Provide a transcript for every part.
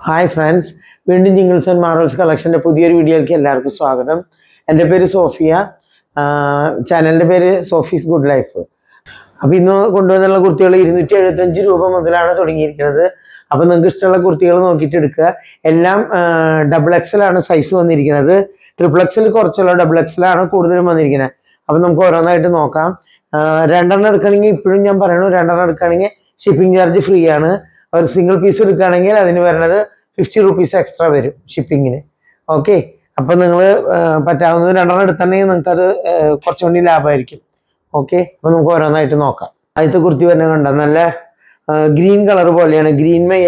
Hi friends, വീണ്ടും jingles and Marvels കളക്ഷൻ്റെ പുതിയൊരു വീഡിയോയിലേക്ക് എല്ലാവർക്കും സ്വാഗതം. എൻ്റെ പേര് സോഫിയ, ചാനലിൻ്റെ പേര് സോഫീസ് ഗുഡ് ലൈഫ്. അപ്പോൾ ഇന്ന് കൊണ്ടുവന്നുള്ള കുർത്തികൾ 275 രൂപ മുതലാണ് തുടങ്ങിയിരിക്കുന്നത്. അപ്പോൾ നിങ്ങൾക്ക് ഇഷ്ടമുള്ള കുർത്തികൾ നോക്കിയിട്ട് എടുക്കുക. എല്ലാം XXL ആണ് സൈസ് വന്നിരിക്കുന്നത്. XXL കുറച്ചുള്ള XXL ആണ് കൂടുതലും വന്നിരിക്കുന്നത്. അപ്പോൾ നമുക്ക് ഓരോന്നായിട്ട് നോക്കാം. രണ്ടെണ്ണം എടുക്കുകയാണെങ്കിൽ ഇപ്പോഴും ഞാൻ പറയണു, രണ്ടെണ്ണം എടുക്കുകയാണെങ്കിൽ ഷിപ്പിംഗ് ചാർജ് ഫ്രീ ആണ്. ഒരു സിംഗിൾ പീസ് എടുക്കുകയാണെങ്കിൽ അതിന് വരുന്നത് 50 റുപ്പീസ് എക്സ്ട്രാ വരും ഷിപ്പിങ്ങിന്. ഓക്കെ, അപ്പം നിങ്ങൾ പറ്റാവുന്നത് രണ്ടെണ്ണം എടുത്തിട്ടുണ്ടെങ്കിൽ നിങ്ങൾക്കത് കുറച്ചുകൂടി ലാഭമായിരിക്കും. ഓക്കെ, അപ്പം നമുക്ക് ഓരോന്നായിട്ട് നോക്കാം. ആദ്യത്തെ കുർത്തി തന്നെ കണ്ട നല്ല ഗ്രീൻ കളർ പോലെയാണ്. ഗ്രീൻമേ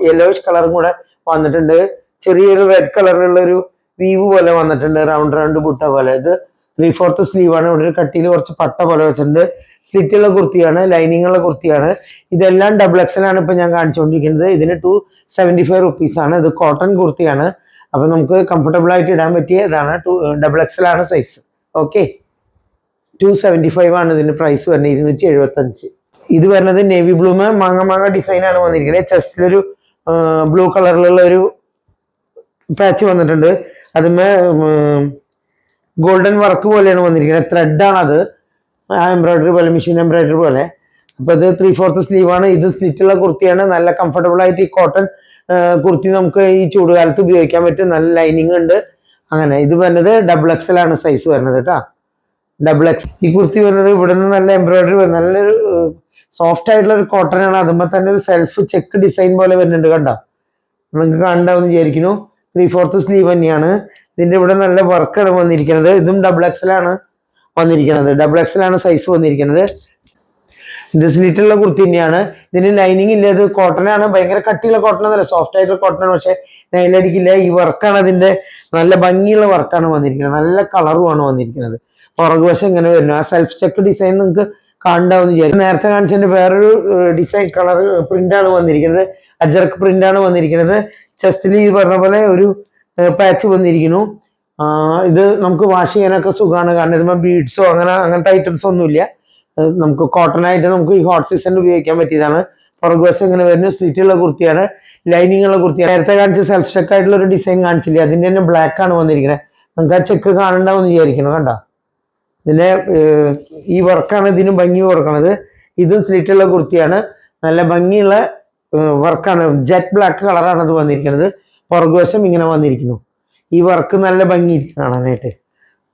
യെല്ലോയിഷ് കളറും കൂടെ വന്നിട്ടുണ്ട്. ചെറിയൊരു റെഡ് കളറിലുള്ളൊരു വീവ് പോലെ വന്നിട്ടുണ്ട്, റൗണ്ട് ബുട്ട പോലെ. ഇത് 3/4 സ്ലീവാണ്. ഇവിടെ ഒരു കട്ടിയിൽ കുറച്ച് പട്ട പോലെ വെച്ചിട്ടുണ്ട്. സ്ലിറ്റുള്ള കുർത്തിയാണ്, ലൈനിങ് ഉള്ള കുർത്തിയാണ്. ഇതെല്ലാം XXL ആണ് ഇപ്പം ഞാൻ കാണിച്ചുകൊണ്ടിരിക്കുന്നത്. ഇതിന് 275 റുപ്പീസ് ആണ്. ഇത് കോട്ടൺ കുർത്തിയാണ്. അപ്പം നമുക്ക് കംഫർട്ടബിൾ ആയിട്ട് ഇടാൻ പറ്റിയ ഇതാണ്. XXL ആണ് സൈസ്. ഓക്കെ, 275 ആണ് ഇതിന് പ്രൈസ് വരുന്നത്. 275. ഇത് വരുന്നത് നേവി ബ്ലൂമ് മാങ്ങ ഡിസൈനാണ് വന്നിരിക്കുന്നത്. ചെസ്റ്റിലൊരു ബ്ലൂ കളറിലുള്ള ഒരു പാച്ച് വന്നിട്ടുണ്ട്. അതുമേ ഗോൾഡൻ വർക്ക് പോലെയാണ് വന്നിരിക്കുന്നത്. ത്രെഡാണത്, എംബ്രോയിഡറി പോലെ, മെഷീൻ എംബ്രോയിഡറി പോലെ. അപ്പോൾ ഇത് 3/4 സ്ലീവാണ്. ഇത് സ്ലിറ്റുള്ള കുർത്തിയാണ്. നല്ല കംഫർട്ടബിൾ ആയിട്ട് ഈ കോട്ടൺ കുർത്തി നമുക്ക് ഈ ചൂടുകാലത്ത് ഉപയോഗിക്കാൻ പറ്റും. നല്ല ലൈനിങ് ഉണ്ട്. അങ്ങനെ ഇത് വരുന്നത് XXL ആണ് സൈസ് വരുന്നത് കേട്ടോ. XXL. ഈ കുർത്തി വരുന്നത് ഇവിടെ നിന്ന് നല്ല എംബ്രോയിഡറി, നല്ലൊരു സോഫ്റ്റ് ആയിട്ടുള്ള ഒരു കോട്ടൺ ആണ്. അതുമ്പോൾ തന്നെ ഒരു സെൽഫ് ചെക്ക് ഡിസൈൻ പോലെ വരുന്നുണ്ട്. കണ്ടോ, നിങ്ങൾക്ക് കണ്ടാവുന്ന വിചാരിക്കുന്നു. 3/4 സ്ലീവ് തന്നെയാണ്. ഇതിൻ്റെ ഇവിടെ നല്ല വർക്കാണ് വന്നിരിക്കുന്നത്. ഇതും XXL ആണ് വന്നിരിക്കുന്നത്. XXL ആണ് സൈസ് വന്നിരിക്കുന്നത്. ഇത് സ്ലിറ്റുള്ള കുർത്തി തന്നെയാണ്. ഇതിന് ലൈനിങ് ഇല്ല. ഇത് കോട്ടൺ ആണ്. ഭയങ്കര കട്ടിയുള്ള കോട്ടൺ എന്നല്ല, സോഫ്റ്റ് ആയിട്ടുള്ള കോട്ടൺ ആണ്. പക്ഷെ നൈലടിക്കില്ല. ഈ വർക്കാണ് അതിൻ്റെ നല്ല ഭംഗിയുള്ള വർക്കാണ് വന്നിരിക്കുന്നത്. നല്ല കളറുമാണ് വന്നിരിക്കുന്നത്. പുറകുവശം ഇങ്ങനെ വരുന്നു. ആ സെൽഫ് ചെക്ക് ഡിസൈൻ നിങ്ങൾക്ക് കാണാവുന്ന വിചാരിക്കും. നേരത്തെ കാണിച്ചതിന്റെ വേറൊരു ഡിസൈൻ കളർ പ്രിന്റാണ് വന്നിരിക്കുന്നത്. അജർക്ക് പ്രിന്റാണ് വന്നിരിക്കുന്നത്. ചെസ്റ്റിൽ ഈ പറഞ്ഞ പോലെ ഒരു പാച്ച് വന്നിരിക്കുന്നു. ഇത് നമുക്ക് വാഷ് ചെയ്യാനൊക്കെ സുഖമാണ്. കാരണം ഇതുമ്പോൾ ബീഡ്സോ അങ്ങനത്തെ ഐറ്റംസ് ഒന്നുമില്ല. നമുക്ക് കോട്ടൺ ആയിട്ട് നമുക്ക് ഈ ഹോട്ട് സീസണിൽ ഉപയോഗിക്കാൻ പറ്റിയതാണ്. പുറകുവശം ഇങ്ങനെ വരുന്ന സ്ലിറ്റുള്ള കുർത്തിയാണ്, ലൈനിങ് ഉള്ള കുർത്തിയാണ്. നേരത്തെ കാണിച്ച സെൽഫ് ചെക്ക് ആയിട്ടുള്ള ഒരു ഡിസൈൻ കാണിച്ചില്ല, അതിൻ്റെ തന്നെ ബ്ലാക്ക് ആണ് വന്നിരിക്കുന്നത്. നമുക്ക് ആ ചെക്ക് കാണണ്ടാവെന്ന് വിചാരിക്കണം. കണ്ടോ, ഇതിൻ്റെ ഈ വർക്കാണ് ഇതിന് ഭംഗി കൊടുക്കണത്. ഇതും സ്ലിറ്റുള്ള കുർത്തിയാണ്. നല്ല ഭംഗിയുള്ള വർക്കാണ്. ജെറ്റ് ബ്ലാക്ക് കളറാണ് ഇത് വന്നിരിക്കുന്നത്. പുറകുവശം ഇങ്ങനെ വന്നിരിക്കുന്നു. ഈ വർക്ക് നല്ല ഭംഗി കാണാനായിട്ട്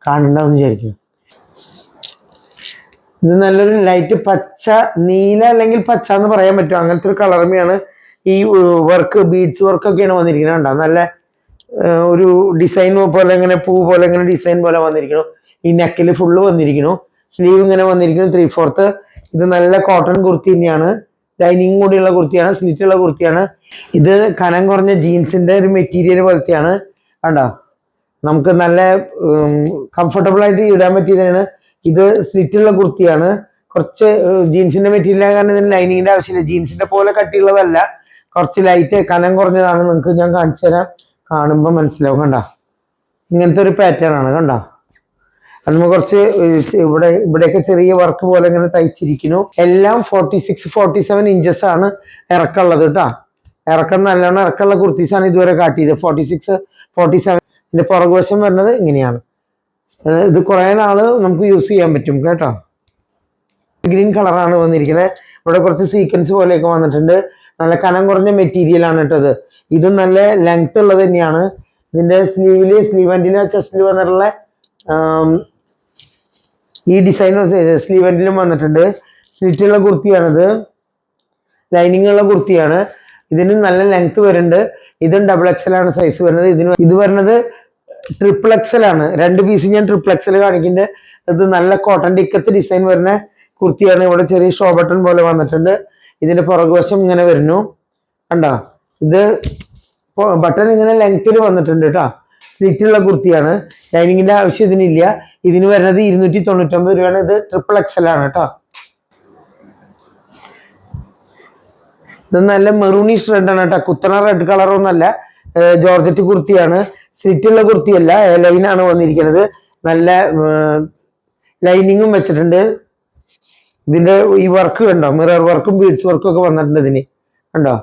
കാണണ്ടാവെന്ന് വിചാരിക്കുന്നു. ഇത് നല്ലൊരു ലൈറ്റ് പച്ച, നീല അല്ലെങ്കിൽ പച്ച എന്ന് പറയാൻ പറ്റും. അങ്ങനത്തെ ഒരു കളർമയാണ് ഈ വർക്ക്, ബീഡ്സ് വർക്കൊക്കെയാണ് വന്നിരിക്കുന്നത്. കണ്ടോ, നല്ല ഒരു ഡിസൈൻ പോലെ, ഇങ്ങനെ പൂ പോലെ, ഇങ്ങനെ ഡിസൈൻ പോലെ വന്നിരിക്കുന്നു. ഈ നെക്കിൽ ഫുള്ള് വന്നിരിക്കുന്നു. സ്ലീവ് ഇങ്ങനെ വന്നിരിക്കുന്നു 3/4. ഇത് നല്ല കോട്ടൺ കുർത്തി തന്നെയാണ്. ലൈനിങ് കൂടിയുള്ള കുർത്തിയാണ്, സ്ലിറ്റുള്ള കുർത്തിയാണ്. ഇത് കനം കുറഞ്ഞ ജീൻസിന്റെ ഒരു മെറ്റീരിയൽ പോലത്തെയാണ്. കണ്ടോ, നമുക്ക് നല്ല കംഫർട്ടബിൾ ആയിട്ട് ഇടാൻ പറ്റിയതാണ്. ഇത് സ്ലിറ്റുള്ള കുർത്തിയാണ്. കുറച്ച് ജീൻസിന്റെ മെറ്റീരിയൽ കാരണം ഇതിന് ലൈനിങ്ങിന്റെ ആവശ്യമില്ല. ജീൻസിന്റെ പോലെ കട്ടിയുള്ളതല്ല, കുറച്ച് ലൈറ്റ് കനം കുറഞ്ഞതാണ്. നിങ്ങൾക്ക് ഞാൻ കാണിച്ചു തരാം, കാണുമ്പോൾ മനസ്സിലാവും. കണ്ടോ, ഇങ്ങനത്തെ ഒരു പാറ്റേൺ ആണ്. കണ്ടോ, അത് കുറച്ച് ഇവിടെയൊക്കെ ചെറിയ വർക്ക് പോലെ ഇങ്ങനെ തയ്ച്ചിരിക്കുന്നു. എല്ലാം 46-47 ഇഞ്ചസ് ആണ് ഇറക്കമുള്ളത് കേട്ടോ. ഇറക്കം നല്ലോണം ഇറക്കമുള്ള കുർത്തീസാണ് ഇതുവരെ കാട്ടിയത്. 46-47. ഇതിന്റെ പുറകുവശം വരുന്നത് ഇങ്ങനെയാണ്. ഇത് കുറേ നാള് നമുക്ക് യൂസ് ചെയ്യാൻ പറ്റും കേട്ടോ. ഗ്രീൻ കളറാണ് വന്നിരിക്കുന്നത്. ഇവിടെ കുറച്ച് സീക്വൻസ് പോലെയൊക്കെ വന്നിട്ടുണ്ട്. നല്ല കനം കുറഞ്ഞ മെറ്റീരിയൽ ആണ് കേട്ടത്. ഇതും നല്ല ലെങ്ത് ഉള്ളത് തന്നെയാണ്. ഇതിന്റെ സ്ലീവ് എൻഡിലും ചെസ്റ്റിൽ വന്നിട്ടുള്ള ഈ ഡിസൈൻ സ്ലീവ് എൻഡിലും വന്നിട്ടുണ്ട്. സ്ലിറ്റുള്ള കുർത്തിയാണിത്, ലൈനിങ് ഉള്ള കുർത്തിയാണ്. ഇതിന് നല്ല ലെങ്ത് വരുന്നുണ്ട്. ഇതും XXL ആണ് സൈസ് വരുന്നത്. ഇത് വരുന്നത് XXL ആണ്. 2 പീസ് ഞാൻ XXL കാണിക്കുന്നുണ്ട്. ഇത് നല്ല കോട്ടൺ ടിക്കത്ത് ഡിസൈൻ വരുന്ന കുർത്തിയാണ്. ഇവിടെ ചെറിയ ഷോ ബട്ടൺ പോലെ വന്നിട്ടുണ്ട്. ഇതിന്റെ പുറകുവശം ഇങ്ങനെ വരുന്നു. കണ്ടോ, ഇത് ബട്ടൺ ഇങ്ങനെ ലെങ്ത്തിൽ വന്നിട്ടുണ്ട് കേട്ടോ. സ്ലിറ്റുള്ള കുർത്തിയാണ്. ലൈനിങ്ങിന്റെ ആവശ്യം ഇതിനില്ല. ഇതിന് വരുന്നത് 299 രൂപയാണ്. ഇത് XXL ആണ് കേട്ടോ. ഇത് നല്ല മെറൂണിഷ് റെഡ് ആണ് കേട്ടോ. കുത്തണ റെഡ് കളറൊന്നല്ല. ജോർജറ്റ് കുർത്തിയാണ്. സ്ലിറ്റുള്ള കുർത്തിയല്ല, ലൈനാണ് വന്നിരിക്കുന്നത്. നല്ല ലൈനിങ്ങും വെച്ചിട്ടുണ്ട്. ഇതിന്റെ ഈ വർക്ക് കണ്ടോ, മിറർ വർക്കും ബീഡ്സ് വർക്കും ഒക്കെ വന്നിട്ടുണ്ട് ഇതിന്. കണ്ടോ,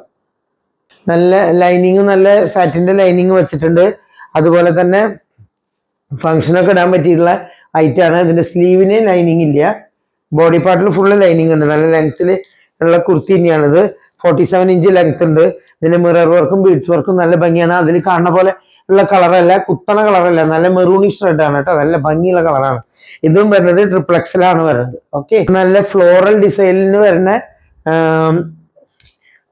നല്ല ലൈനിങ്, നല്ല സാറ്റിന്റെ ലൈനിങ് വെച്ചിട്ടുണ്ട്. അതുപോലെ തന്നെ ഫംഗ്ഷനൊക്കെ ഇടാൻ പറ്റിയിട്ടുള്ള ഐറ്റാണ്. ഇതിന്റെ സ്ലീവിന് ലൈനിങ് ഇല്ല, ബോഡി പാർട്ടിൽ ഫുള്ള് ലൈനിങ് ഉണ്ട്. നല്ല ലെങ്ത്തിൽ ഉള്ള കുർത്തി തന്നെയാണിത്. 47 ഇഞ്ച് ലെങ്ത് ഉണ്ട്. ഇതിന്റെ മിറർ വർക്കും ബീഡ്സ് വർക്കും നല്ല ഭംഗിയാണ്. അതിൽ കാണുന്ന പോലെ ഉള്ള കളറല്ല, കുത്തണ കളറല്ല, നല്ല മെറൂണിഷ് റെഡ് ആണ് കേട്ടോ. നല്ല ഭംഗിയുള്ള കളറാണ്. ഇതും വരുന്നത് ട്രിപ്ലക്സിലാണ് വരുന്നത്. ഓക്കെ, നല്ല ഫ്ലോറൽ ഡിസൈനിന് വരുന്ന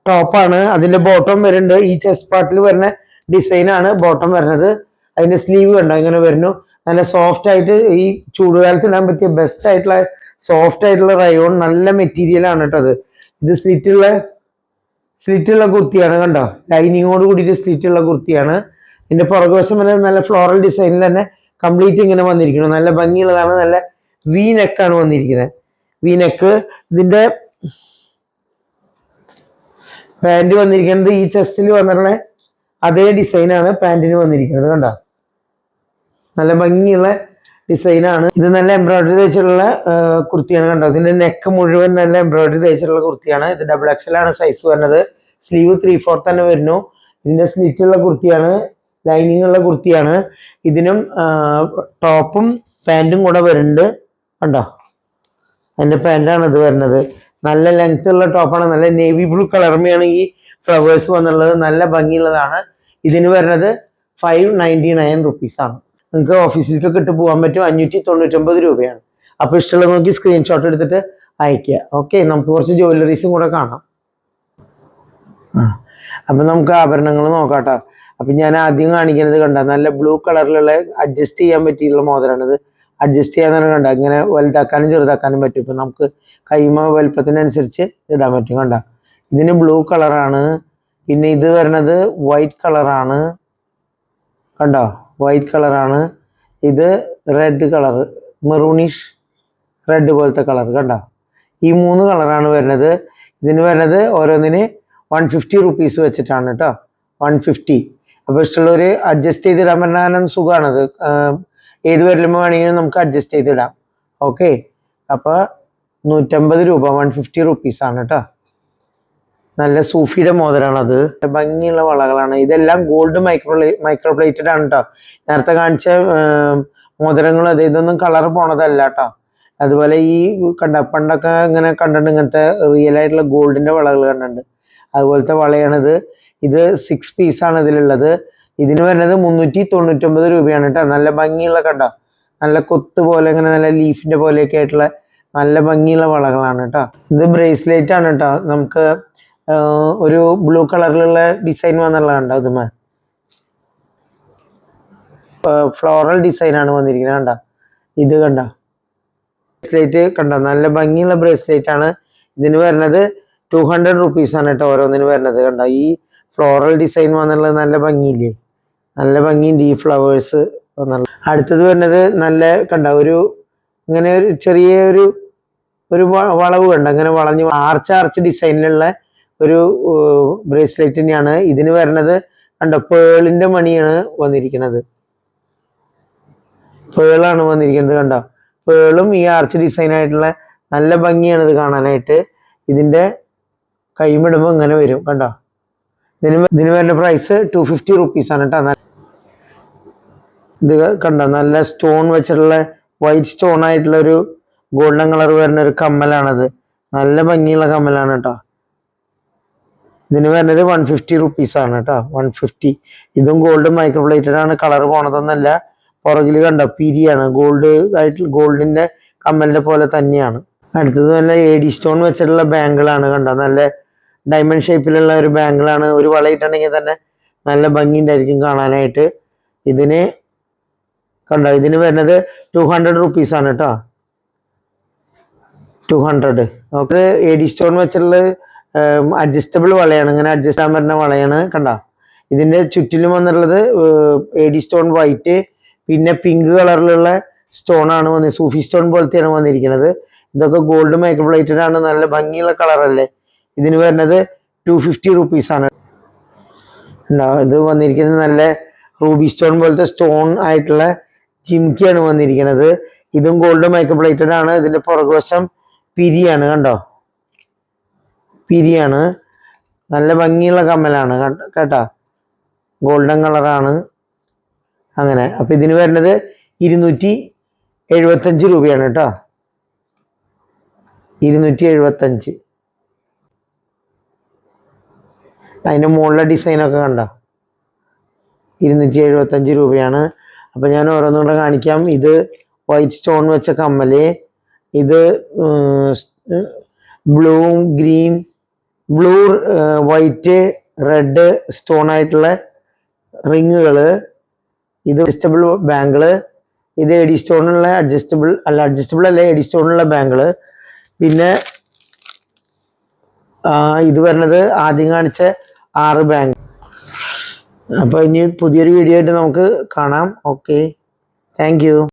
ടോപ്പാണ്. അതിന്റെ ബോട്ടം വരുന്നുണ്ട്, ഈ ചെസ്റ്റ് പാർട്ടിൽ വരുന്ന ഡിസൈനാണ് ബോട്ടം വരുന്നത്. അതിന്റെ സ്ലീവ് കണ്ടോ ഇങ്ങനെ വരുന്നു. നല്ല സോഫ്റ്റ് ആയിട്ട് ഈ ചൂടുകാലത്ത് ഇടാൻ പറ്റിയ ബെസ്റ്റ് ആയിട്ടുള്ള സോഫ്റ്റ് ആയിട്ടുള്ള റയോൺ, നല്ല മെറ്റീരിയൽ ആണ് കേട്ടോ അത്. ഇത് സ്ലിറ്റുള്ള കുർത്തിയാണ് കണ്ടോ, ലൈനിങ്ങോട് കൂടിയിട്ട് സ്ലിറ്റുള്ള കുർത്തിയാണ്. ഇതിന്റെ പുറകുവശം വരെ നല്ല ഫ്ലോറൽ ഡിസൈനിൽ തന്നെ കംപ്ലീറ്റ് ഇങ്ങനെ വന്നിരിക്കുന്നു. നല്ല ഭംഗിയുള്ളതാണ്. നല്ല വി നെക്കാണ് വന്നിരിക്കുന്നത്, വി നെക്ക്. ഇതിന്റെ പാന്റ് വന്നിരിക്കുന്നത് ഈ ചെസ്റ്റിൽ വന്നിട്ടുള്ള അതേ ഡിസൈനാണ് പാന്റിന് വന്നിരിക്കുന്നത് കണ്ടോ. നല്ല ഭംഗിയുള്ള ഡിസൈനാണ്. ഇത് നല്ല എംബ്രോയിഡറി തയ്ച്ചിട്ടുള്ള കുർത്തിയാണ് കണ്ടോ. ഇതിന്റെ നെക്ക് മുഴുവൻ നല്ല എംബ്രോയിഡറി തയ്ച്ചിട്ടുള്ള കുർത്തിയാണ്. ഇത് ഡബിൾ എക്സൽ ആണ് സൈസ് വരുന്നത്. സ്ലീവ് 3/4 തന്നെ വരുന്നു. ഇതിന്റെ സ്ലിറ്റുള്ള കുർത്തിയാണ്, ലൈനിങ് ഉള്ള കുർത്തിയാണ്. ഇതിനും ടോപ്പും പാന്റും കൂടെ വരുന്നുണ്ട് കണ്ടോ. അതിന്റെ പാന്റാണ് ഇത് വരുന്നത്. നല്ല ലെങ്ത് ഉള്ള ടോപ്പാണ്. നല്ല നേവി ബ്ലൂ കളർമയാണ് ഈ ഫ്ലവേഴ്സ് വന്നുള്ളത്. നല്ല ഭംഗിയുള്ളതാണ്. ഇതിന് വരുന്നത് 599 റുപ്പീസാണ്. നിങ്ങൾക്ക് ഓഫീസിലേക്കൊക്കെ ഇട്ട് പോകാൻ പറ്റും. 599 രൂപയാണ്. അപ്പൊ ഇഷ്ടമുള്ള നോക്കി സ്ക്രീൻഷോട്ട് എടുത്തിട്ട് അയക്കുക. ഓക്കെ, നമുക്ക് കുറച്ച് ജ്വല്ലറീസും കൂടെ കാണാം. അപ്പൊ നമുക്ക് ആഭരണങ്ങൾ നോക്കാട്ടോ. അപ്പൊ ഞാൻ ആദ്യം കാണിക്കുന്നത് കണ്ട നല്ല ബ്ലൂ കളറിലുള്ള അഡ്ജസ്റ്റ് ചെയ്യാൻ പറ്റിയുള്ള മോതിരാണിത്. അഡ്ജസ്റ്റ് ചെയ്യാൻ തന്നെ കണ്ട, ഇങ്ങനെ വലുതാക്കാനും ചെറുതാക്കാനും പറ്റും. ഇപ്പൊ നമുക്ക് കൈമ വലുപ്പത്തിനനുസരിച്ച് ഇടാൻ പറ്റും കണ്ട. ഇതിന് ബ്ലൂ കളറാണ്. പിന്നെ ഇത് വരുന്നത് വൈറ്റ് കളറാണ് കണ്ടോ, വൈറ്റ് കളറാണ്. ഇത് റെഡ് കളർ, മെറൂണിഷ് റെഡ് പോലത്തെ കളർ കണ്ടോ. ഈ 3 കളറാണ് വരുന്നത്. ഇതിന് വരുന്നത് ഓരോന്നിന് 150 റുപ്പീസ് വെച്ചിട്ടാണ് കേട്ടോ, 150. അപ്പോൾ ഇഷ്ടമുള്ളവർ അഡ്ജസ്റ്റ് ചെയ്തിടാൻ പറഞ്ഞാൽ സുഖമാണത്. ഏത് വരലുമ്പോൾ വേണമെങ്കിലും നമുക്ക് അഡ്ജസ്റ്റ് ചെയ്തിടാം. ഓക്കെ, അപ്പോൾ 150 രൂപ, 150 റുപ്പീസാണ് കേട്ടോ. നല്ല സൂഫിയുടെ മോതിരാണത്. ഭംഗിയുള്ള വളകളാണ്. ഇതെല്ലാം ഗോൾഡ് മൈക്രോ പ്ലേറ്റഡ് ആണ് കേട്ടോ. നേരത്തെ കാണിച്ച മോതിരങ്ങൾ അത് ഇതൊന്നും കളർ പോണതല്ല കേട്ടോ. അതുപോലെ ഈ പണ്ടൊക്കെ ഇങ്ങനെ കണ്ടിട്ടുണ്ട്, ഇങ്ങനത്തെ റിയൽ ആയിട്ടുള്ള ഗോൾഡിന്റെ വളകൾ കണ്ടിട്ടുണ്ട്. അതുപോലത്തെ വളയാണിത്. ഇത് 6 പീസാണ് ഇതിലുള്ളത്. ഇതിന് വരുന്നത് 399 രൂപയാണ് കേട്ടോ. നല്ല ഭംഗിയുള്ള കണ്ടോ, നല്ല കൊത്ത് പോലെ ഇങ്ങനെ നല്ല ലീഫിന്റെ പോലെയൊക്കെ ആയിട്ടുള്ള നല്ല ഭംഗിയുള്ള വളകളാണ് കേട്ടോ. ഇത് ബ്രേസ്ലെറ്റ് ആണ് കേട്ടോ. നമുക്ക് ഒരു ബ്ലൂ കളറിലുള്ള ഡിസൈൻ വന്നുള്ളതുണ്ടോ, ഇതുമേ ഫ്ലോറൽ ഡിസൈൻ ആണ് വന്നിരിക്കുന്നത് കണ്ടോ. ഇത് കണ്ടോ ബ്രേസ്ലെറ്റ് കണ്ടോ, നല്ല ഭംഗിയുള്ള ബ്രേസ്ലെറ്റ് ആണ്. ഇതിന് വരുന്നത് 200 റുപ്പീസാണ് കേട്ടോ ഓരോന്നിന് വരുന്നത് കണ്ടോ. ഈ ഫ്ലോറൽ ഡിസൈൻ വന്നുള്ളത് നല്ല ഭംഗിയില്ലേ, നല്ല ഭംഗിയുണ്ട് ഈ ഫ്ലവേഴ്സ് വന്നുള്ള. അടുത്തത് വരുന്നത് നല്ല കണ്ട ഒരു ഇങ്ങനെ ഒരു ചെറിയ ഒരു വളവ് കണ്ട, അങ്ങനെ വളഞ്ഞ് ആർച്ച് ഡിസൈനിലുള്ള ഒരു ബ്രേസ്ലെറ്റ് തന്നെയാണ്. ഇതിന് വരുന്നത് കണ്ടോ, പേളിന്റെ മണിയാണ് വന്നിരിക്കുന്നത്, പേളാണ് വന്നിരിക്കുന്നത് കണ്ടോ. പേളും ഈ ആർച്ച് ഡിസൈൻ ആയിട്ടുള്ള നല്ല ഭംഗിയാണ് ഇത് കാണാനായിട്ട്. ഇതിന്റെ കൈമിടുമ്പോൾ ഇങ്ങനെ വരും കണ്ടോ. ഇതിന് വരുന്ന പ്രൈസ് 250 റുപ്പീസാണ് കേട്ടോ. ഇത് കണ്ടോ, നല്ല സ്റ്റോൺ വെച്ചിട്ടുള്ള വൈറ്റ് സ്റ്റോൺ ആയിട്ടുള്ള ഒരു ഗോൾഡൻ കളർ വരുന്ന ഒരു കമ്മലാണത്. നല്ല ഭംഗിയുള്ള കമ്മലാണ് കേട്ടോ. ഇതിന് വരുന്നത് 150 റുപ്പീസാണ് കേട്ടോ, 150. ഇതും ഗോൾഡ് മൈക്രോ പ്ലേറ്റഡ് ആണ്, കളർ പോണതൊന്നല്ല. പുറകിൽ കണ്ടോ പിരിയാണ്, ഗോൾഡ് ആയിട്ട് ഗോൾഡിന്റെ കമ്മലിന്റെ പോലെ തന്നെയാണ്. അടുത്തത് നല്ല AD സ്റ്റോൺ വെച്ചിട്ടുള്ള ബാങ്കിളാണ് കണ്ടോ. നല്ല ഡയമണ്ട് ഷേപ്പിലുള്ള ഒരു ബാങ്കിളാണ്. ഒരു വളയിട്ടുണ്ടെങ്കിൽ തന്നെ നല്ല ഭംഗിയുണ്ടായിരിക്കും കാണാനായിട്ട്. ഇതിന് കണ്ടോ, ഇതിന് വരുന്നത് 200 റുപ്പീസാണ് കേട്ടോ, 200. നമുക്ക് AD സ്റ്റോൺ വെച്ചിട്ടുള്ള അഡ്ജസ്റ്റബിൾ വളയാണ്, ഇങ്ങനെ അഡ്ജസ്റ്റ് ചെയ്യാൻ പറ്റുന്ന വളയാണ് കണ്ടോ. ഇതിന്റെ ചുറ്റിലും വന്നിട്ടുള്ളത് AD സ്റ്റോൺ വൈറ്റ്, പിന്നെ പിങ്ക് കളറിലുള്ള സ്റ്റോൺ ആണ് വന്നത്, സൂഫി സ്റ്റോൺ പോലത്തെയാണ് വന്നിരിക്കുന്നത്. ഇതൊക്കെ ഗോൾഡ് മൈക്രോ പ്ലേറ്റഡ് ആണ്, നല്ല ഭംഗിയുള്ള കളറല്ലേ. ഇതിന് വരുന്നത് 250 റുപ്പീസാണ്. ഇത് വന്നിരിക്കുന്നത് നല്ല റൂബി സ്റ്റോൺ പോലത്തെ സ്റ്റോൺ ആയിട്ടുള്ള ജിംകിയാണ് വന്നിരിക്കുന്നത്. ഇതും ഗോൾഡ് മൈക്രോ പ്ലേറ്റഡ് ആണ്. ഇതിന്റെ പുറകുവശം പിരിയാണ് കണ്ടോ, പിരിയാണ്. നല്ല ഭംഗിയുള്ള കമ്മലാണ് കേട്ടാ, ഗോൾഡൻ കളറാണ്. അങ്ങനെ അപ്പൊ ഇതിന് വരുന്നത് 275 രൂപയാണ് കേട്ടോ. 275. അതിന്റെ മുകളിലെ ഡിസൈനൊക്കെ കണ്ട 275 രൂപയാണ്. അപ്പൊ ഞാൻ ഓരോന്നുകൂടെ കാണിക്കാം. ഇത് വൈറ്റ് സ്റ്റോൺ വെച്ച കമ്മല്, ഇത് blue green, blue white red stone ആയിട്ടുള്ള റിങ്ങുകള്, ഇത് അഡ്ജസ്റ്റബിൾ ബാങ്കിള്, ഇത് എഡി സ്റ്റോണുള്ള അഡ്ജസ്റ്റബിൾ അല്ല എഡി സ്റ്റോണുള്ള ബാങ്കിള്. പിന്നെ ഇത് വരുന്നത് ആദ്യം കാണിച്ച 6 ബാങ്ക്. അപ്പൊ ഇനി പുതിയൊരു വീഡിയോ ആയിട്ട് നമുക്ക് കാണാം. Okay, thank you.